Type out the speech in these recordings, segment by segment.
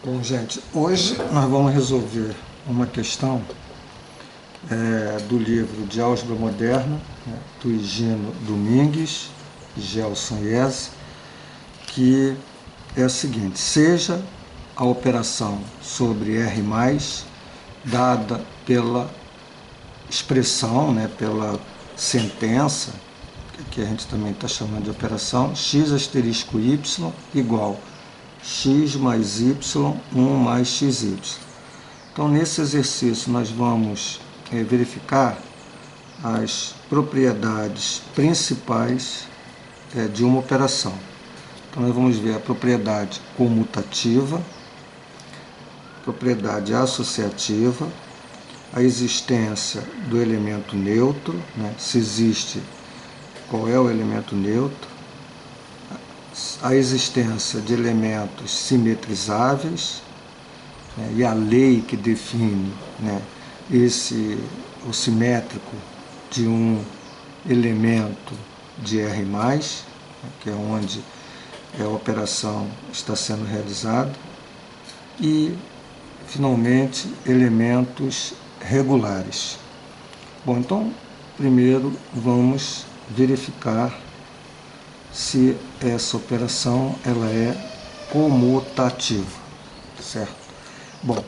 Bom, gente, hoje nós vamos resolver uma questão do livro de Álgebra Moderna, né, do Higino Domingues, Gelson Iese, que é a seguinte: seja a operação sobre R+, dada pela expressão, né, pela sentença, que a gente também está chamando de operação, x asterisco y igual x mais y, 1 mais xy. Então, nesse exercício, nós vamos verificar as propriedades principais de uma operação. Então, nós vamos ver a propriedade comutativa, propriedade associativa, a existência do elemento neutro, né? Se existe, qual é o elemento neutro, a existência de elementos simetrizáveis, né? E a lei que define, né, o simétrico de um elemento de R+, né, que é onde a operação está sendo realizada, e, finalmente, elementos regulares. Bom, então, primeiro vamos verificar se essa operação ela é comutativa, certo? Bom,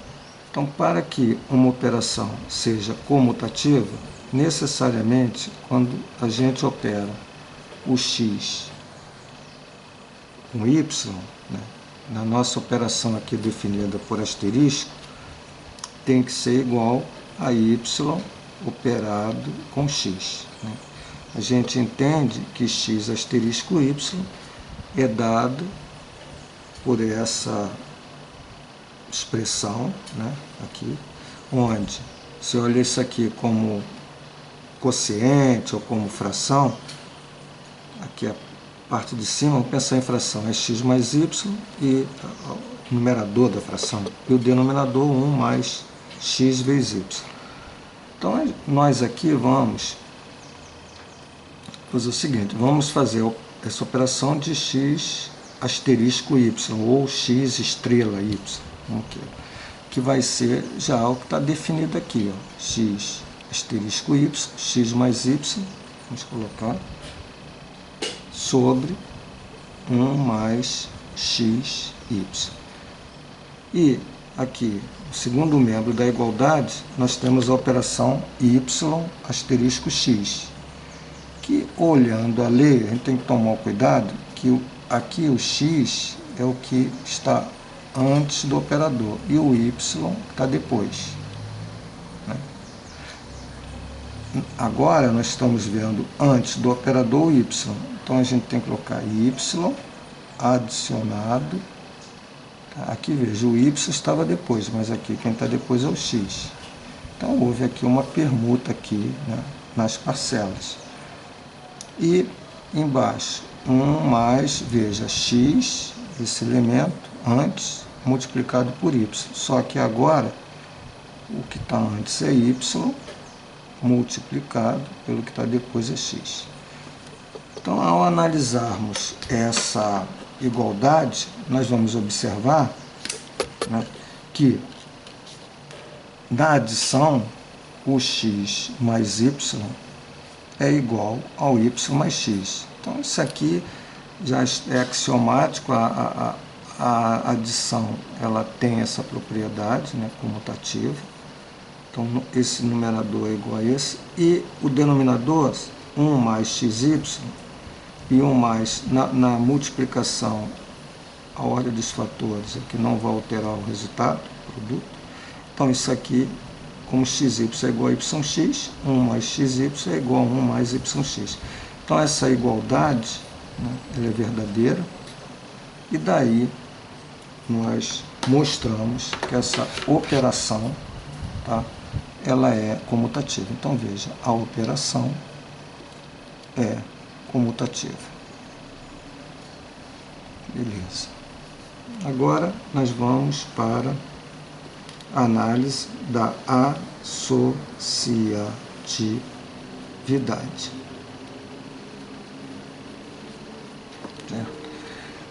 então, para que uma operação seja comutativa, necessariamente, quando a gente opera o x com y, né, na nossa operação aqui definida por asterisco, tem que ser igual a y operado com x, né? A gente entende que x asterisco y é dado por essa expressão, né, aqui, onde, se eu olhar isso aqui como quociente ou como fração, aqui a parte de cima, vamos pensar em fração, é x mais y e o numerador da fração, e o denominador 1 mais x vezes y. Então, nós aqui vamos fazer o seguinte: vamos fazer essa operação de x asterisco y, ou x estrela y, que vai ser já o que está definido aqui, ó, x asterisco y, x mais y, vamos colocar, sobre 1 mais xy. E aqui, o segundo membro da igualdade, nós temos a operação y asterisco x, que, olhando a lei, a gente tem que tomar cuidado que aqui o x é o que está antes do operador e o y está depois, né? Agora nós estamos vendo antes do operador o y, então a gente tem que colocar y adicionado. Aqui veja, o y estava depois, mas aqui quem está depois é o x. Então houve aqui uma permuta aqui, né, nas parcelas. E embaixo, 1 mais, veja, x, esse elemento, antes, multiplicado por y. Só que agora, o que está antes é y, multiplicado pelo que está depois é x. Então, ao analisarmos essa igualdade, nós vamos observar, né, que na adição, o x mais y é igual ao y mais x. Então, isso aqui já é axiomático, a adição ela tem essa propriedade, né, comutativa. Então, esse numerador é igual a esse, e o denominador, 1 mais xy, e 1 mais, na multiplicação, a ordem dos fatores é que não vai alterar o resultado, o produto. Então, isso aqui, como xy é igual a yx, 1 mais xy é igual a 1 mais yx. Então, essa igualdade, né, ela é verdadeira, e daí nós mostramos que essa operação, tá, ela é comutativa. Então, veja, a operação é comutativa. Beleza. Agora, nós vamos para a análise da associatividade. Certo?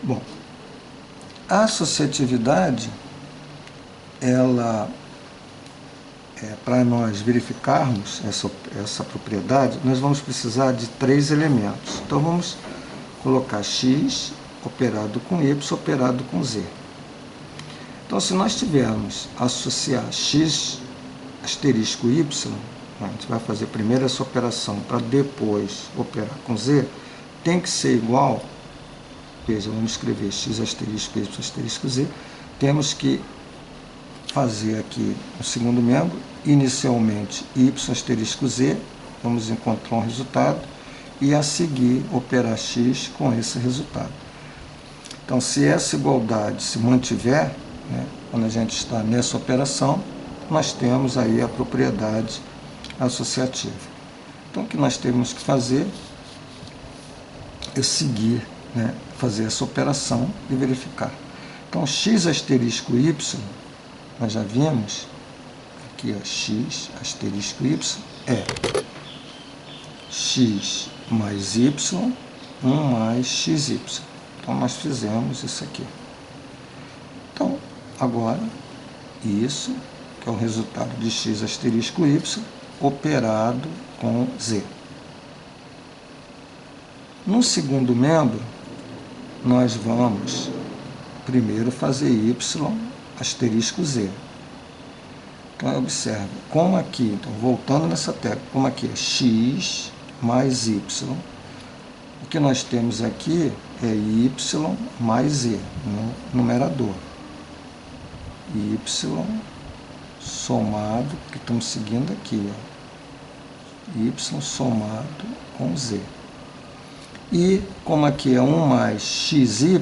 Bom, a associatividade ela, para nós verificarmos essa propriedade, nós vamos precisar de 3 elementos. Então vamos colocar x operado com y operado com z. Então, se nós tivermos associar x asterisco y, a gente vai fazer primeiro essa operação para depois operar com z, tem que ser igual, veja, vamos escrever x asterisco y asterisco z, temos que fazer aqui o segundo membro, inicialmente y asterisco z, vamos encontrar um resultado, e a seguir operar x com esse resultado. Então, se essa igualdade se mantiver, quando a gente está nessa operação, nós temos aí a propriedade associativa. Então, o que nós temos que fazer é seguir, fazer essa operação e verificar. Então, x asterisco y, nós já vimos, aqui x asterisco y é x mais y, 1 mais xy. Então, nós fizemos isso aqui. Então, agora, isso, que é o resultado de x asterisco y, operado com z. No segundo membro, nós vamos primeiro fazer y asterisco z. Então, observe, como aqui, então, voltando nessa tecla, como aqui é x mais y, o que nós temos aqui é y mais z no numerador. Y somado, que estamos seguindo aqui, y somado com z. E como aqui é 1 mais xy,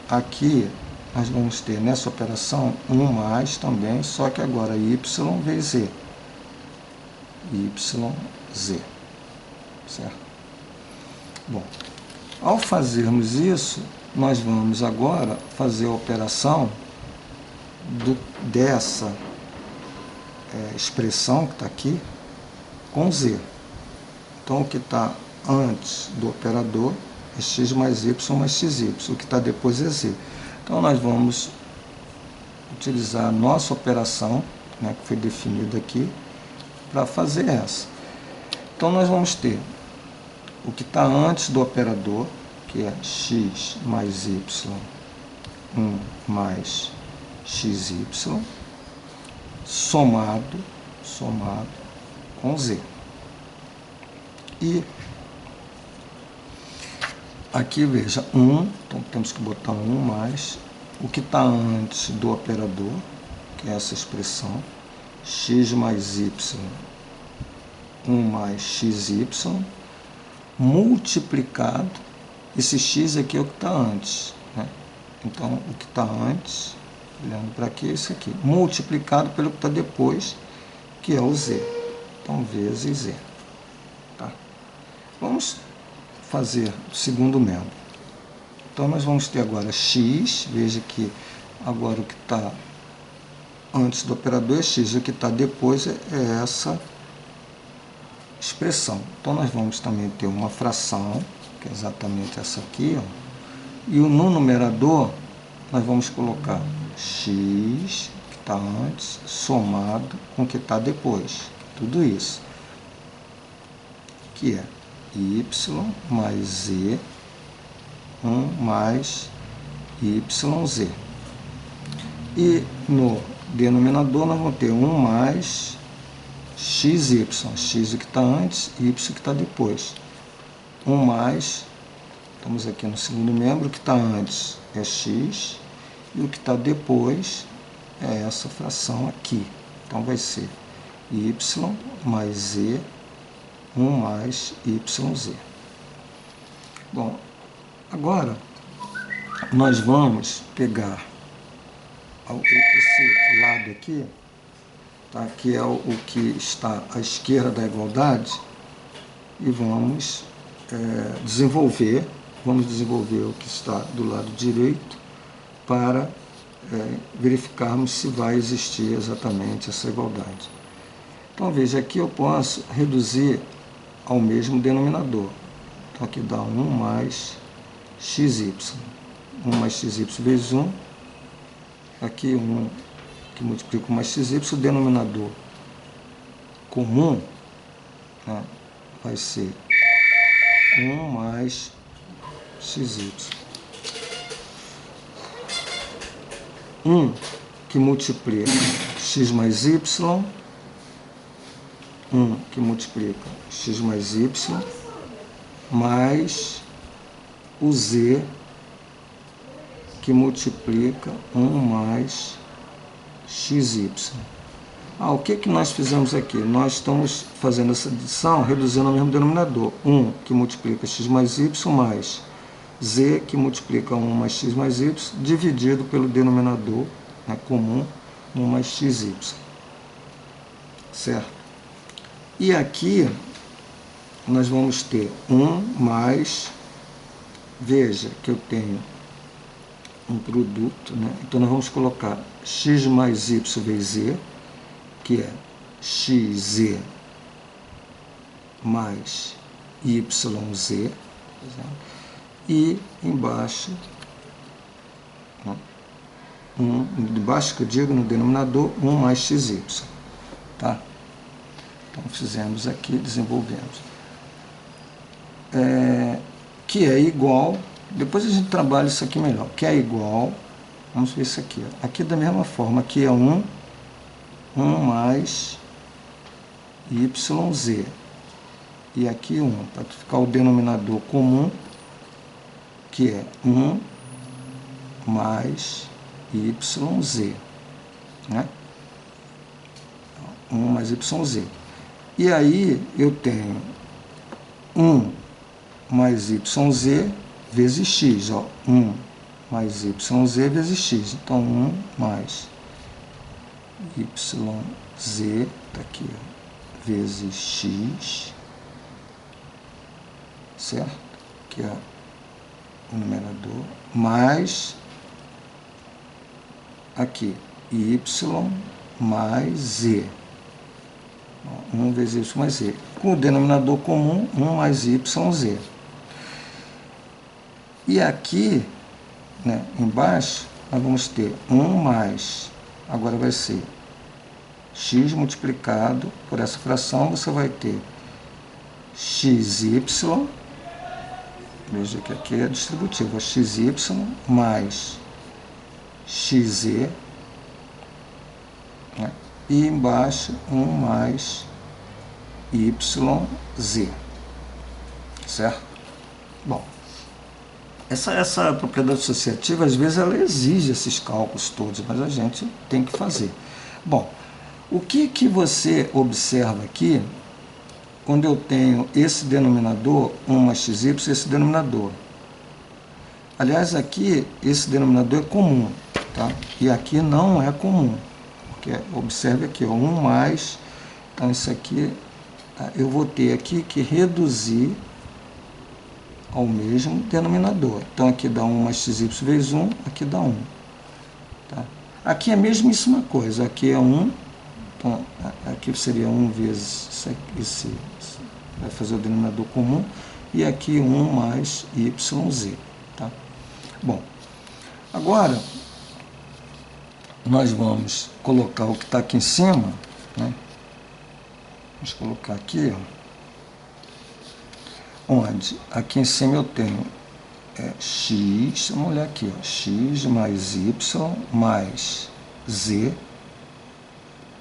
aqui nós vamos ter nessa operação 1 mais também, só que agora y vezes z. YZ. Certo? Bom, ao fazermos isso, nós vamos agora fazer a operação dessa expressão que está aqui com z. Então, o que está antes do operador é x mais y mais xy. O que está depois é z. Então, nós vamos utilizar a nossa operação, que foi definida aqui, para fazer essa. Então, nós vamos ter o que está antes do operador, que é x mais y, 1 mais xy, somado com z. E aqui, veja, 1, então temos que botar 1 mais o que está antes do operador, que é essa expressão, x mais y, 1 mais xy, multiplicado, esse x aqui é o que está antes, Então, o que está antes, olhando para aqui, é isso aqui, multiplicado pelo que está depois, que é o z. Então, vezes z. Tá? Vamos fazer o segundo membro. Então, nós vamos ter agora x, veja que agora o que está antes do operador é x, o que está depois é essa expressão. Então, nós vamos também ter uma fração, que é exatamente essa aqui, e no numerador, nós vamos colocar x, que está antes, somado com o que está depois. Tudo isso. Que é y mais z, 1 mais yz. E no denominador, nós vamos ter 1 mais xy, x o que está antes, y que está depois. 1 mais, estamos aqui no segundo membro, o que está antes é x, e o que está depois é essa fração aqui. Então, vai ser y mais z, 1 mais yz. Bom, agora nós vamos pegar esse lado aqui, tá, que é o que está à esquerda da igualdade, e vamos desenvolver o que está do lado direito para verificarmos se vai existir exatamente essa igualdade. Então, veja, aqui eu posso reduzir ao mesmo denominador. Então, aqui dá 1 mais xy. 1 mais xy vezes 1. Aqui 1 que multiplica 1 mais xy, o denominador comum, né, vai ser 1 mais xy. 1 que multiplica x mais y, 1 que multiplica x mais y, mais o z que multiplica 1 mais xy. O que nós fizemos aqui? Nós estamos fazendo essa adição, reduzindo ao mesmo denominador. 1 que multiplica x mais y, mais z que multiplica 1 mais x mais y, dividido pelo denominador, né, comum, 1 mais xy. Certo? E aqui nós vamos ter 1 mais, veja que eu tenho um produto, né? Então nós vamos colocar x mais y vezes z, que é xz mais yz, e embaixo, né, debaixo que eu digo no denominador, 1 mais xy. Tá? Então fizemos aqui, desenvolvemos. Que é igual, depois a gente trabalha isso aqui melhor, que é igual, vamos ver isso aqui, ó. Aqui da mesma forma, aqui é 1 mais yz, e aqui 1, para ficar o denominador comum, que é 1 mais yz, né? 1 mais yz. E aí eu tenho 1 mais yz vezes x, ó, 1 mais yz vezes x. Então, 1 mais yz, tá aqui, ó, vezes x, certo? Que é o numerador, mais aqui, y mais z. 1 vezes y mais z. Com o denominador comum, 1 mais yz. E aqui, né, embaixo, nós vamos ter 1 mais, agora vai ser x multiplicado por essa fração, você vai ter xy, veja que aqui é distributivo, xy mais xz, né, e embaixo 1 mais yz, certo? Bom, essa propriedade associativa, às vezes, ela exige esses cálculos todos, mas a gente tem que fazer. Bom, o que você observa aqui, quando eu tenho esse denominador, 1 mais xy, esse denominador? Aliás, aqui, esse denominador é comum, tá? E aqui não é comum. Porque, observe aqui, ó, 1 mais, então isso aqui, eu vou ter aqui que reduzir ao mesmo denominador. Então, aqui dá 1 mais xy vezes 1, aqui dá 1. Tá? Aqui é a mesmíssima coisa, aqui é 1, então, aqui seria 1 vezes esse vai fazer o denominador comum, e aqui 1 mais yz. Tá? Bom, agora nós vamos colocar o que está aqui em cima, né? Vamos colocar aqui, ó, onde aqui em cima eu tenho x, vamos olhar aqui, ó, x mais y mais z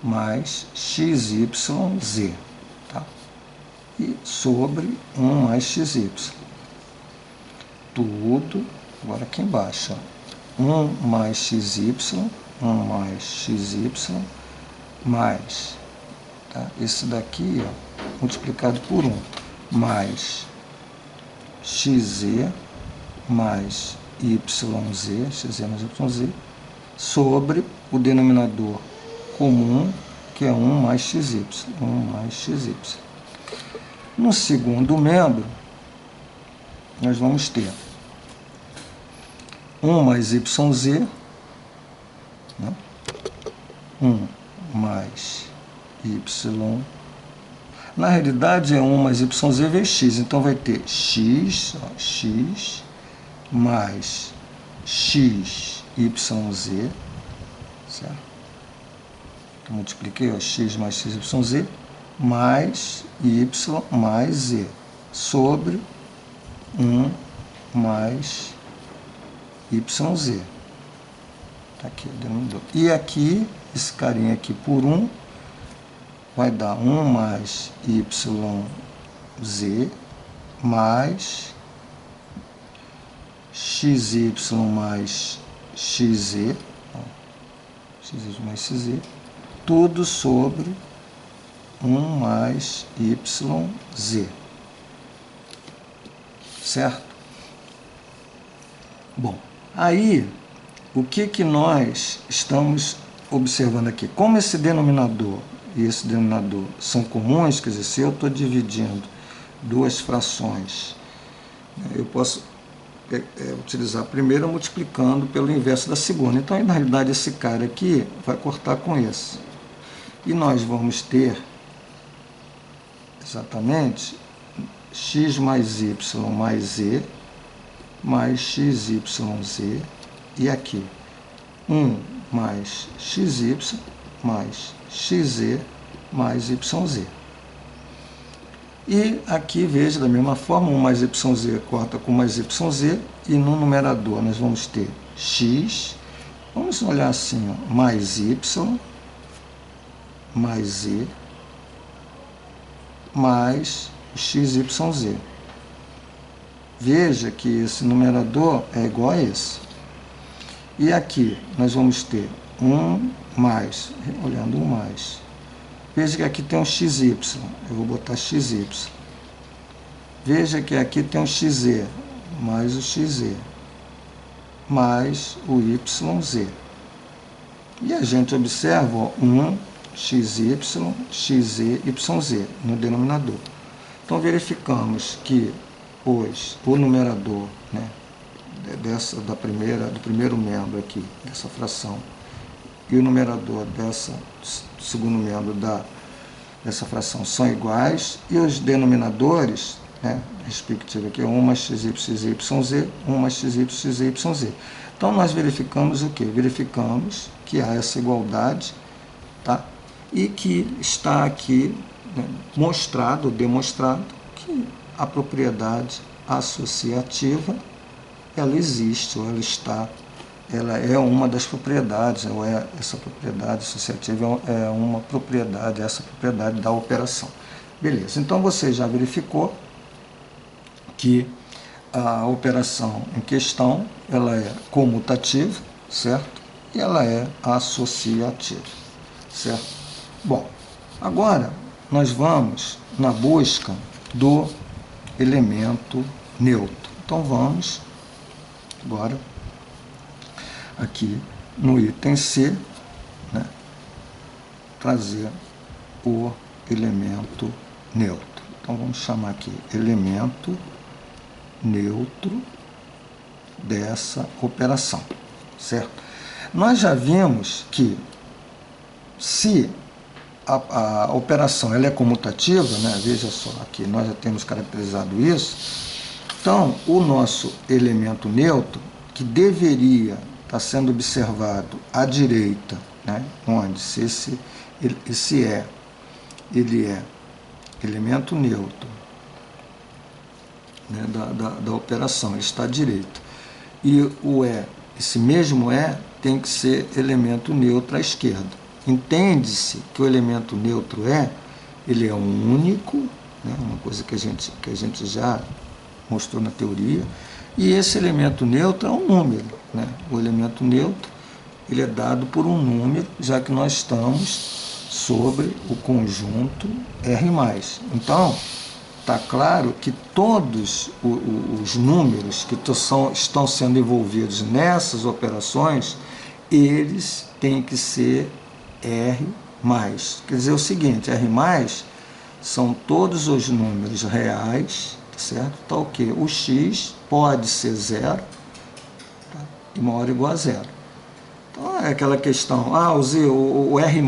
mais xyz, tá? E sobre 1 mais xy. Tudo, agora aqui embaixo, ó, 1 mais xy, 1 mais xy, mais, tá? Esse daqui, ó, multiplicado por 1, mais xz mais yz, xz mais yz, sobre o denominador comum, que é 1 mais xy, 1 mais xy. No segundo membro, nós vamos ter 1 mais yz, né? 1 mais y, na realidade é 1 mais yz vezes x, então vai ter x, ó, x mais xyz, certo? Então, multipliquei, ó, x mais xyz mais y mais z sobre 1 mais yz. Tá aqui, denominador. E aqui, esse carinha aqui por 1, vai dar 1 mais yz mais xy mais xz, ó, xy mais xz, tudo sobre 1 mais yz. Certo? Bom, aí, o que nós estamos observando aqui? Como esse denominador e esse denominador são comuns, quer dizer, se eu estou dividindo duas frações, eu posso utilizar a primeira multiplicando pelo inverso da segunda. Então, na realidade, esse cara aqui vai cortar com esse. E nós vamos ter exatamente x mais y mais z mais xyz, e aqui 1 mais xy mais xz mais yz. E aqui, veja, da mesma forma, 1 mais yz corta com mais yz, e no numerador nós vamos ter x, vamos olhar assim, ó, mais y, mais z, mais xyz. Veja que esse numerador é igual a esse. E aqui nós vamos ter 1 mais, olhando 1 mais. Veja que aqui tem um xy, eu vou botar xy. Veja que aqui tem um xz, mais o xz, mais o yz. E a gente observa, ó, 1 xy, xz, yz no denominador. Então verificamos que o numerador, né, do primeiro membro aqui, dessa fração, e o numerador do segundo membro dessa fração são iguais, e os denominadores, né, respectivo aqui, 1 mais xy, xyz, 1 mais xy, xyz. Então, nós verificamos o quê? Verificamos que há essa igualdade, tá? E que está aqui, né, demonstrado que a propriedade associativa, ela existe, ou ela é uma das propriedades, ou essa propriedade associativa é uma propriedade, essa propriedade da operação. Beleza, então você já verificou que a operação em questão, ela é comutativa, certo? E ela é associativa, certo? Bom, agora nós vamos na busca do elemento neutro. Então vamos agora aqui no item C, né, trazer o elemento neutro. Então vamos chamar aqui elemento neutro dessa operação, certo? Nós já vimos que se a operação ela é comutativa, né? Veja só, aqui nós já temos caracterizado isso. Então, o nosso elemento neutro, que deveria estar sendo observado à direita, né? Onde se ele é elemento neutro, né? da operação, ele está à direita. E o esse mesmo tem que ser elemento neutro à esquerda. Entende-se que o elemento neutro ele é um único, né, uma coisa que a gente já mostrou na teoria, e esse elemento neutro é um número, né? O elemento neutro ele é dado por um número, já que nós estamos sobre o conjunto R+. Então, está claro que todos os números que estão sendo envolvidos nessas operações, eles têm que ser R+. Quer dizer o seguinte, R+, são todos os números reais, certo? Tá ok. O x pode ser 0, tá? E maior ou igual a 0. Então é aquela questão, o R+,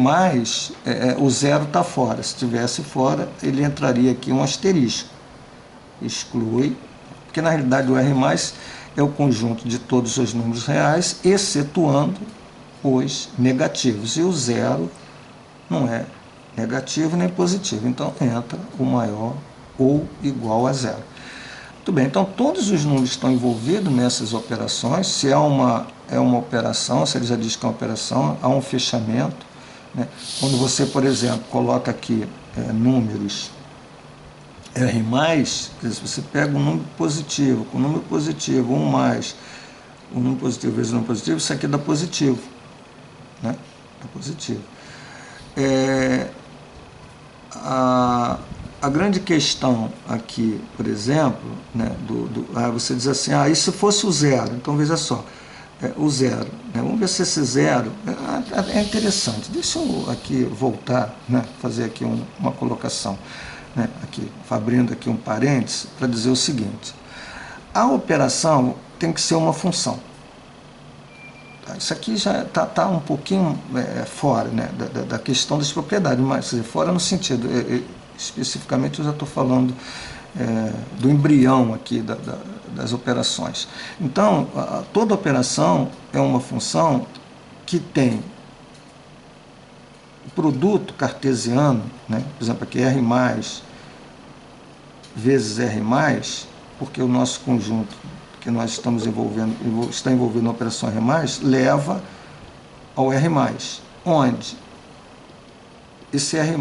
o 0 está fora. Se estivesse fora, ele entraria aqui um asterisco. Exclui, porque na realidade o R+, é o conjunto de todos os números reais, excetuando os negativos. E o 0 não é negativo nem positivo, então entra o maior ou igual a zero. Muito bem, então todos os números estão envolvidos nessas operações. Se é uma operação, se ele já diz que é uma operação, há um fechamento, né? Quando você, por exemplo, coloca aqui números R+, quer dizer, você pega um número positivo, com o número positivo, 1 mais, o número positivo vezes o número positivo, isso aqui dá positivo, né? Dá positivo. A grande questão aqui, por exemplo, né, você diz assim, e se fosse o zero? Então veja só, o zero, né, vamos ver se esse zero é interessante. Deixa eu aqui voltar, né, fazer aqui uma colocação, né, aqui, abrindo aqui um parênteses para dizer o seguinte: a operação tem que ser uma função. Isso aqui já está um pouquinho fora, né, da questão das propriedades, mas fora no sentido, especificamente eu já estou falando do embrião aqui das operações. Então, toda operação é uma função que tem o produto cartesiano, né, por exemplo, aqui R vezes R+, porque o nosso conjunto que nós estamos está envolvido na operação R+, leva ao R+, onde esse R+,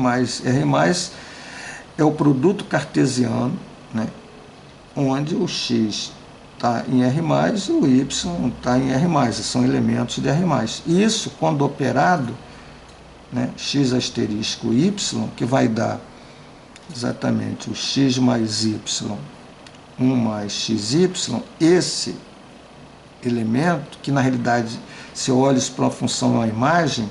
é o produto cartesiano, né, onde o x está em R+, e o y está em R+, são elementos de R+. Isso, quando operado, né, x asterisco y, que vai dar exatamente o x mais y, 1 mais xy, esse elemento, que na realidade, se eu olho isso para uma função, uma imagem,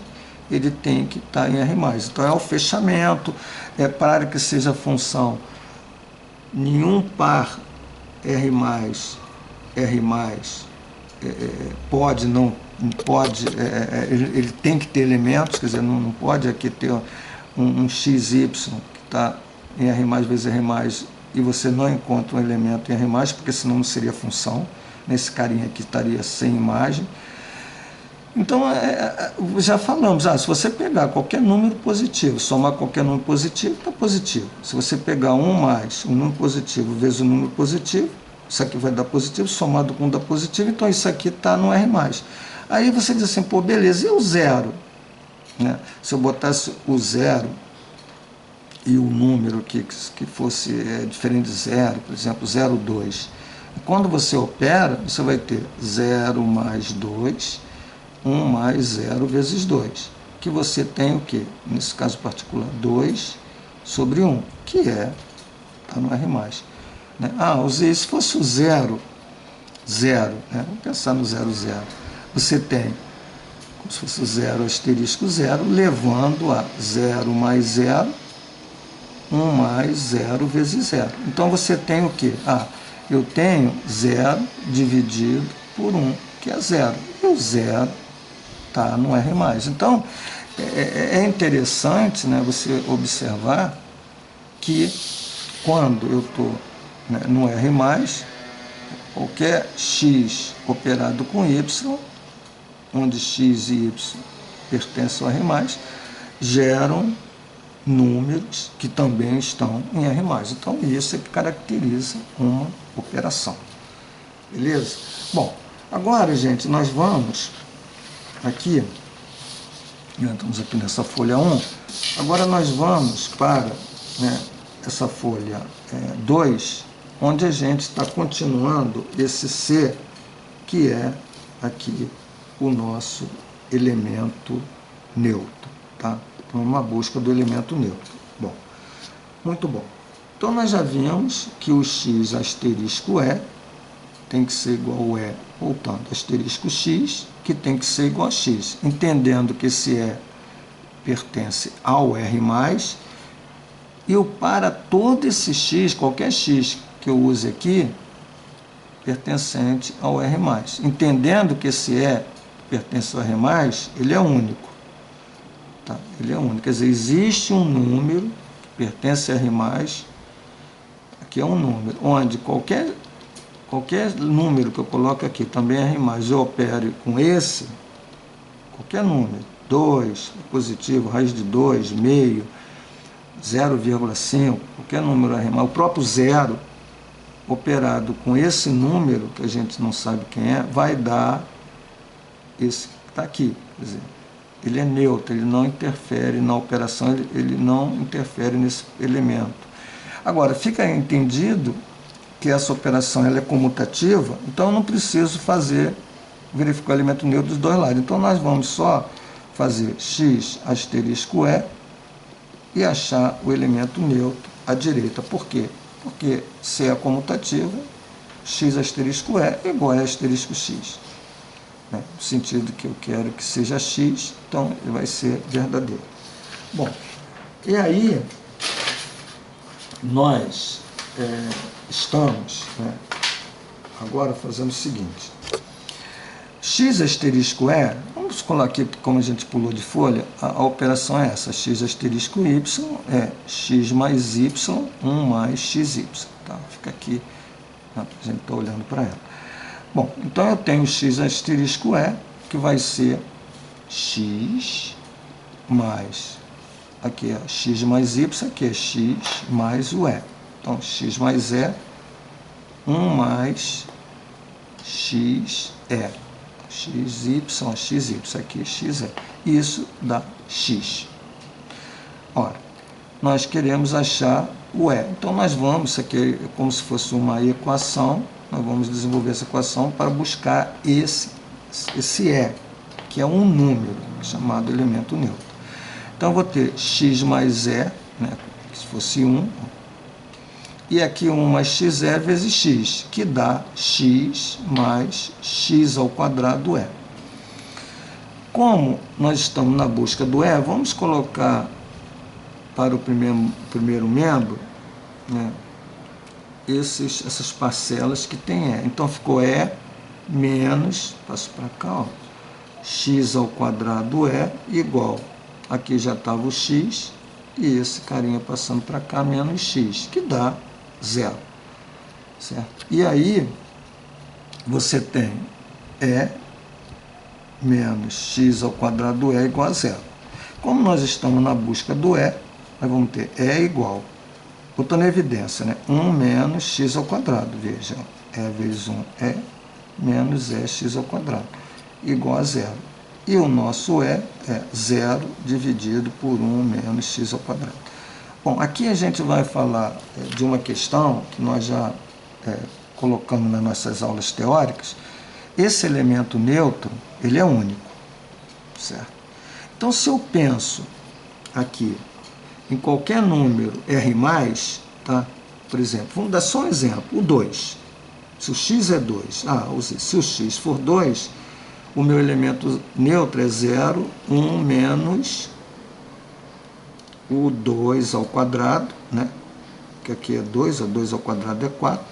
ele tem que estar em R+. Então é o fechamento, para que seja função nenhum par R+, pode, não pode, ele tem que ter elementos, quer dizer, não pode aqui ter um xy que está em R+, vezes R+, e você não encontra um elemento em R+, porque senão não seria função. Nesse carinha aqui estaria sem imagem. Então, já falamos, se você pegar qualquer número positivo, somar qualquer número positivo, está positivo. Se você pegar 1 mais um número positivo vezes o número positivo, isso aqui vai dar positivo, somado com 1 dá positivo, então isso aqui está no R+. Aí você diz assim, pô, beleza, e o zero? Né? Se eu botasse o zero e o número que fosse diferente de zero, por exemplo, 0,2. Quando você opera, você vai ter 0 mais 2, 1 mais 0 vezes 2. Que você tem o quê? Nesse caso particular, 2 sobre 1, que está no R+. Né? Se fosse o 0, né? Vamos pensar no 0, 0. Você tem, como se fosse o 0 asterisco 0, levando a 0 mais 0, 1 mais 0 vezes 0. Então você tem o quê? Eu tenho 0 dividido por 1, que é 0. E o 0 está no R+. Então, é interessante, né, você observar que quando eu estou, né, no R+, qualquer x operado com y, onde x e y pertencem ao R+, geram números que também estão em R+. Então, isso é que caracteriza uma operação. Beleza? Bom, agora, gente, nós vamos aqui, estamos aqui nessa folha 1, agora nós vamos para, né, essa folha 2, onde a gente está continuando esse C, que é aqui o nosso elemento neutro, tá? Uma busca do elemento neutro. Bom, muito bom. Então, nós já vimos que o x asterisco tem que ser igual a voltando, asterisco x, que tem que ser igual a x. Entendendo que esse pertence ao R+, eu para todo esse x, qualquer x que eu use aqui, pertencente ao R+. Entendendo que esse pertence ao R+, ele é único. Tá? Ele é único, quer dizer, existe um número que pertence a R+, aqui é um número, onde qualquer número que eu coloque aqui, também é R+, eu opere com esse, qualquer número, 2, positivo, raiz de 2, meio, 0,5, qualquer número rimal, o próprio zero, operado com esse número, que a gente não sabe quem é, vai dar esse que está aqui. Quer dizer, ele é neutro, ele não interfere na operação, ele não interfere nesse elemento. Agora, fica entendido que essa operação ela é comutativa, então eu não preciso verificar o elemento neutro dos dois lados. Então nós vamos só fazer x asterisco e e achar o elemento neutro à direita. Por quê? Porque se é comutativa, x asterisco e é igual a asterisco x. No sentido que eu quero que seja x, então ele vai ser verdadeiro. Bom, e aí nós estamos agora fazendo o seguinte. X asterisco e, vamos colocar aqui, como a gente pulou de folha, a operação é essa, x asterisco y é x mais y, 1 mais xy. Tá? Fica aqui, a gente está olhando para ela. Bom, então eu tenho x asterisco e, que vai ser x mais, aqui é x mais y, aqui é x mais o e. Então, x mais e, 1 mais x e. xy, xy, aqui é xe. Isso dá x. Ora, nós queremos achar o e. Então, nós vamos, isso aqui é como se fosse uma equação, nós vamos desenvolver essa equação para buscar esse e, que é um número, chamado elemento neutro. Então, eu vou ter x mais e, se fosse 1, e aqui 1 mais xe vezes x, que dá x mais x ao quadrado e. Como nós estamos na busca do e, vamos colocar para o primeiro membro essas parcelas que tem e. Então ficou e menos, passo para cá, ó, x ao quadrado e igual, aqui já estava o x, e esse carinha passando para cá, menos x, que dá 0. Certo? E aí, você tem e menos x ao quadrado do e igual a 0. Como nós estamos na busca do e, nós vamos ter e igual, botando em evidência, 1 menos x ao quadrado. Veja, e vezes 1 é menos e x ao quadrado, igual a 0. E o nosso e é 0 dividido por 1 menos x ao quadrado. Bom, aqui a gente vai falar de uma questão que nós já colocamos nas nossas aulas teóricas. Esse elemento neutro, ele é único, certo? Então, se eu penso aqui em qualquer número R+, tá? Por exemplo, vamos dar só um exemplo, o 2. Se o x é 2, se o x for 2, o meu elemento neutro é 0, 1 menos o 2 ao quadrado, que aqui é 2, o 2 ao quadrado é 4.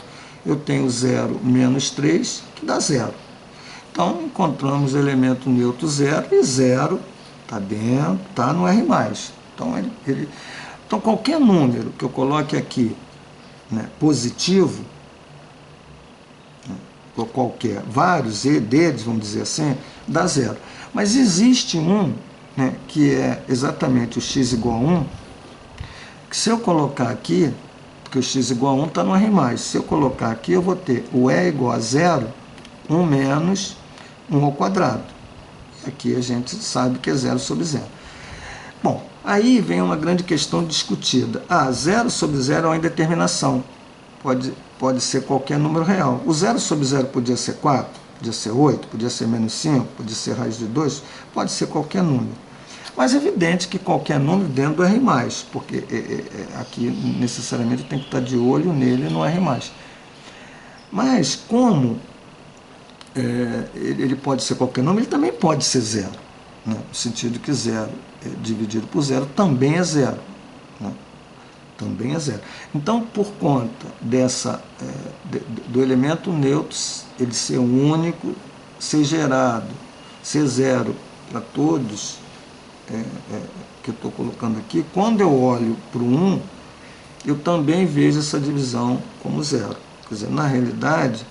Eu tenho 0 menos 3, que dá 0. Então, encontramos o elemento neutro 0, e 0 está dentro, está no R+. Então, qualquer número que eu coloque aqui positivo, ou qualquer, vários deles, vamos dizer assim, dá 0. Mas existe um, que é exatamente o x igual a 1, que se eu colocar aqui, porque o x igual a 1 está no R+, se eu colocar aqui, eu vou ter o e igual a 0, 1 menos 1 ao quadrado. Aqui a gente sabe que é 0 sobre 0. Bom, aí vem uma grande questão discutida. 0 sobre 0 é uma indeterminação. Pode ser qualquer número real. O 0 sobre 0 podia ser 4, podia ser 8, podia ser menos 5, podia ser raiz de 2, pode ser qualquer número. Mas é evidente que qualquer número dentro do R+, porque aqui necessariamente tem que estar de olho nele no R+. Mas como ele pode ser qualquer número, ele também pode ser 0. No sentido que 0 dividido por 0 também é 0. Também é 0. Então, por conta do elemento neutro, ele ser único, ser gerado, ser 0 para todos, que eu estou colocando aqui, quando eu olho para o 1, eu também vejo essa divisão como 0. Quer dizer, na realidade,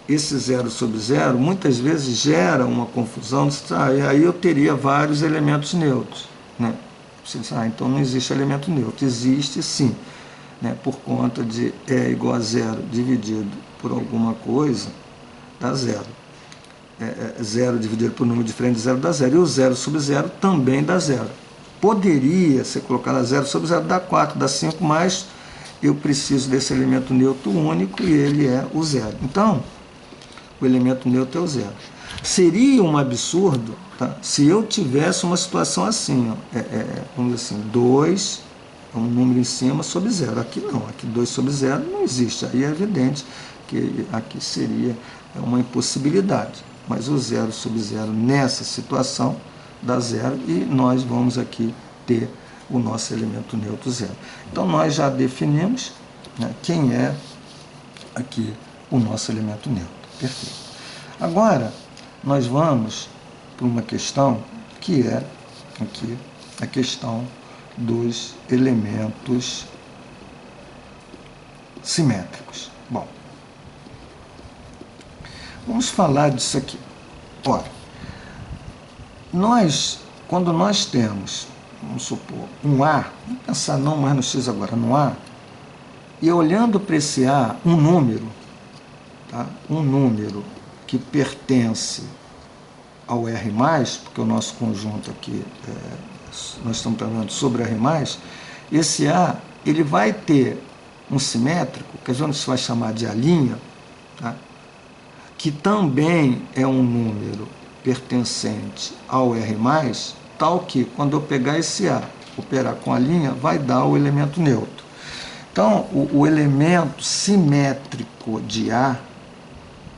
esse 0 sobre 0 muitas vezes gera uma confusão, e aí eu teria vários elementos neutros, né? Você diz, então não existe elemento neutro. Existe sim, né? Por conta de E igual a 0 dividido por alguma coisa, dá 0. 0 dividido por um número diferente de 0 dá 0. E o 0 sobre 0 também dá 0. Poderia ser colocado a 0 sobre 0 dá 4, dá 5, mas eu preciso desse elemento neutro único e ele é o 0. Então, o elemento neutro é o 0. Seria um absurdo, tá, se eu tivesse uma situação assim, ó, vamos dizer assim, 2 é um número em cima sobre 0. Aqui não, aqui 2 sobre 0 não existe. Aí é evidente que aqui seria uma impossibilidade. Mas o 0 sobre 0 nessa situação dá 0 e nós vamos aqui ter o nosso elemento neutro 0. Então nós já definimos, né, quem é aqui o nosso elemento neutro. Perfeito. Agora nós vamos para uma questão que é aqui a questão dos elementos simétricos. Bom, vamos falar disso aqui. Ora, quando nós temos, vamos supor, um A, vamos pensar não mais no X agora, no A, e olhando para esse A, um número, tá? Um número que pertence ao R+, porque o nosso conjunto aqui, nós estamos trabalhando sobre R+, esse A, ele vai ter um simétrico, que a gente vai chamar de A', tá? Que também é um número pertencente ao R+, tal que, quando eu pegar esse A, operar com a linha, vai dar o elemento neutro. Então, o elemento simétrico de A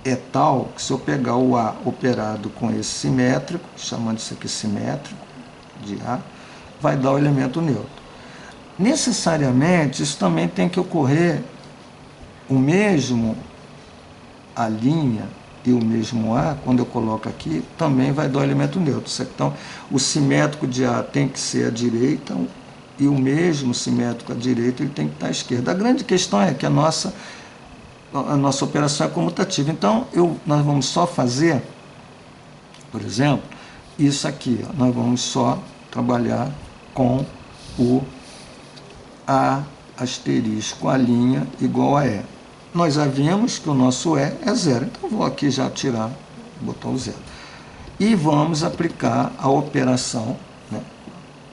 é tal que, se eu pegar o A operado com esse simétrico, chamando isso aqui simétrico de A, vai dar o elemento neutro. Necessariamente, isso também tem que ocorrer o mesmo A' e o mesmo A, quando eu coloco aqui, também vai dar o elemento neutro. Então, o simétrico de A tem que ser à direita e o mesmo simétrico à direita ele tem que estar à esquerda. A grande questão é que a nossa operação é comutativa. Então, nós vamos só fazer, por exemplo, isso aqui. Ó, nós vamos só trabalhar com o A asterisco A' igual a E. Nós já vimos que o nosso E é 0. Então, vou aqui já tirar, botar o 0. E vamos aplicar a operação, né,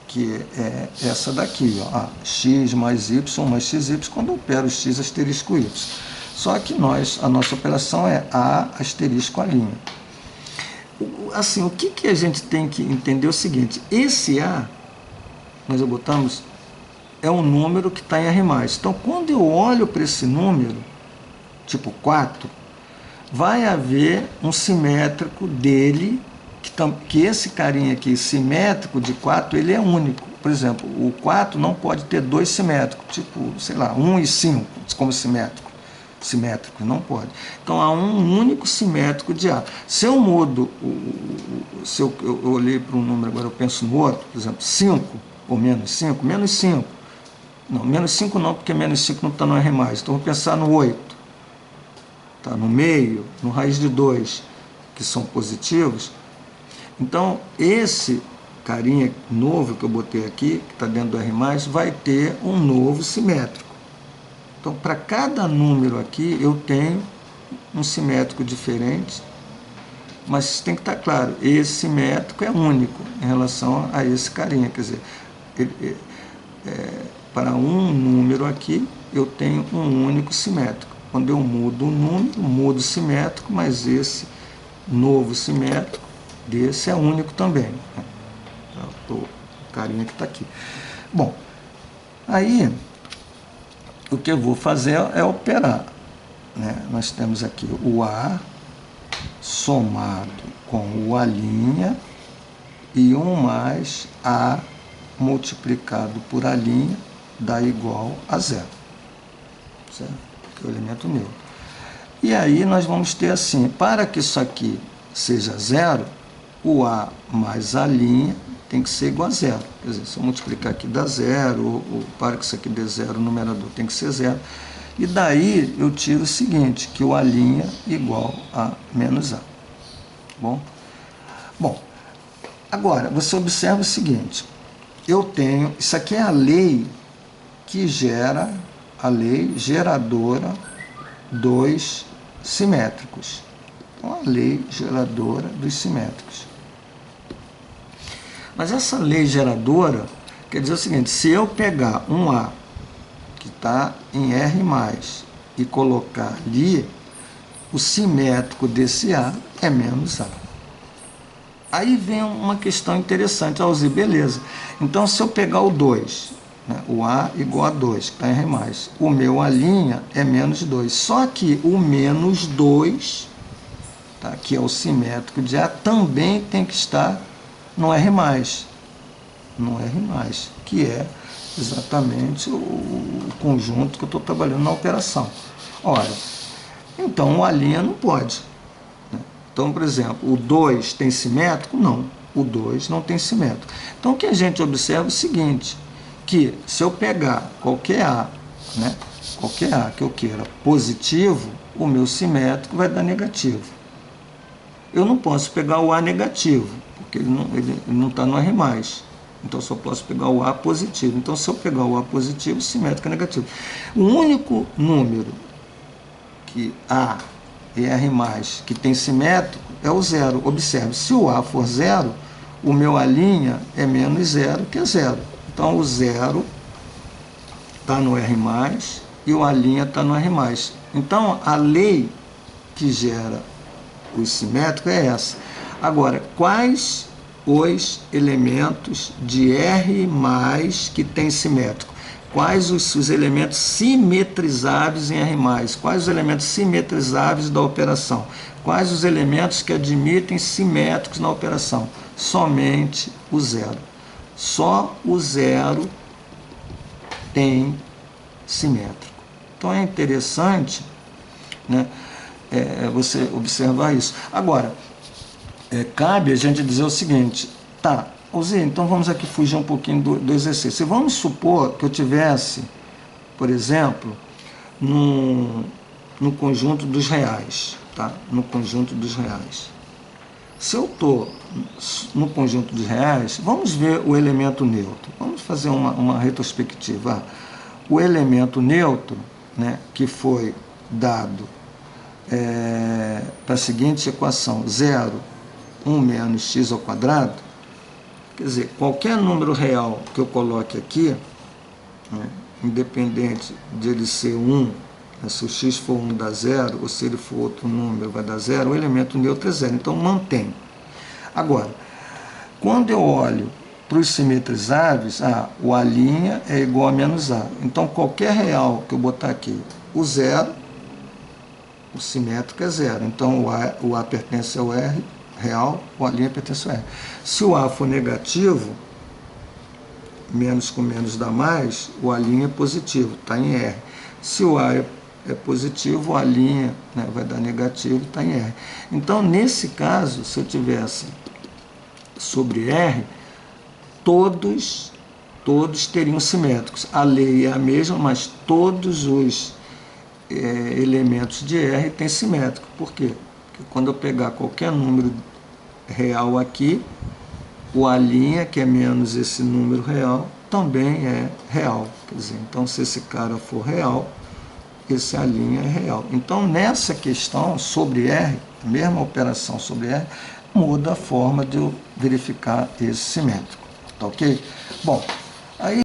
que é essa daqui, ó, x mais y mais xy, quando eu opero x asterisco y. Só que a nossa operação é A asterisco A'. Assim, o que a gente tem que entender é o seguinte: esse A, nós botamos, é um número que está em R+. Então, quando eu olho para esse número, tipo 4, vai haver um simétrico dele, que esse carinha aqui, simétrico de 4, ele é único. Por exemplo, o 4 não pode ter dois simétricos, tipo, sei lá, 1 e 5, como simétrico, não pode. Então, há um único simétrico de A. Se eu mudo, se eu olhei para um número, agora eu penso no outro, por exemplo, 5 ou menos 5, menos 5. Não, menos 5 não, porque menos 5 não está no R+. Então, vou pensar no 8. Tá no meio, no raiz de 2, que são positivos. Então, esse carinha novo que eu botei aqui, que está dentro do R+, vai ter um novo simétrico. Então, para cada número aqui, eu tenho um simétrico diferente, mas tem que estar claro, esse simétrico é único em relação a esse carinha. Quer dizer, para um número aqui, eu tenho um único simétrico. Quando eu mudo o número, mudo o simétrico, mas esse novo simétrico desse é único também. O carinha que está aqui. Bom, aí o que eu vou fazer é operar, né? Nós temos aqui o A somado com o A' e 1 mais A multiplicado por A' dá igual a 0. Certo? Que é o elemento neutro. E aí nós vamos ter assim, para que isso aqui seja 0, o A mais A' tem que ser igual a 0. Quer dizer, se eu multiplicar aqui dá 0, ou para que isso aqui dê 0, o numerador tem que ser 0. E daí eu tiro o seguinte, que o A' igual a menos A. Bom, agora você observa o seguinte, eu tenho, isso aqui é a lei que gera, a lei geradora dos simétricos. Então, a lei geradora dos simétricos. Mas essa lei geradora quer dizer o seguinte, se eu pegar um A que está em R+, e colocar ali, o simétrico desse A é menos A. Aí vem uma questão interessante, Alzir, beleza. Então, se eu pegar o 2, né, o A igual a 2, que está em R+, o meu A' é menos 2. Só que o menos 2, tá, que é o simétrico de A, também tem que estar no R+, no R+, que é exatamente o conjunto que eu estou trabalhando na operação. Ora, então o A' não pode. Então, por exemplo, o 2 tem simétrico? Não, o 2 não tem simétrico. Então, o que a gente observa é o seguinte, que se eu pegar qualquer A, né, qualquer A que eu queira positivo, o meu simétrico vai dar negativo. Eu não posso pegar o A negativo, porque ele não está no R+. Então, só posso pegar o A positivo. Então, se eu pegar o A positivo, o simétrico é negativo. O único número que A e R+, que tem simétrico, é o 0. Observe, se o A for 0, o meu A' é menos 0, que é 0. Então, o 0 está no R+, e o A' está no R+. Então, a lei que gera os simétricos é essa. Agora, quais os elementos de R+ que tem simétrico? Quais os elementos simetrizáveis em R+? Quais os elementos simetrizáveis da operação? Quais os elementos que admitem simétricos na operação? Somente o 0. Só o 0 tem simétrico. Então é interessante, né, você observar isso. Agora, cabe a gente dizer o seguinte, tá, Alzir, então vamos aqui fugir um pouquinho do exercício. Vamos supor que eu tivesse, por exemplo, no conjunto dos reais, tá? No conjunto dos reais. Se eu estou no conjunto dos reais, vamos ver o elemento neutro. Vamos fazer uma retrospectiva. O elemento neutro, né, que foi dado para a seguinte equação, 0, 1 menos x ao quadrado, quer dizer, qualquer número real que eu coloque aqui, né, independente de ele ser 1, né, se o x for 1 dá 0, ou se ele for outro número vai dar 0, o elemento neutro é 0, então mantém. Agora, quando eu olho para os simetrizáveis, o A' é igual a menos A. Então, qualquer real que eu botar aqui, o 0, o simétrico é 0. Então, o A pertence ao R real, o A' pertence ao R. Se o A for negativo, menos com menos dá mais, o A' é positivo, está em R. Se o A é positivo, o A', né, vai dar negativo, está em R. Então, nesse caso, se eu tivesse sobre R, todos teriam simétricos. A lei é a mesma, mas todos os elementos de R têm simétrico. Por quê? Porque quando eu pegar qualquer número real aqui, o A', que é menos esse número real, também é real. Quer dizer, então, se esse cara for real, esse A' é real. Então, nessa questão sobre R, a mesma operação sobre R, muda a forma de eu verificar esse simétrico. Tá ok? Bom,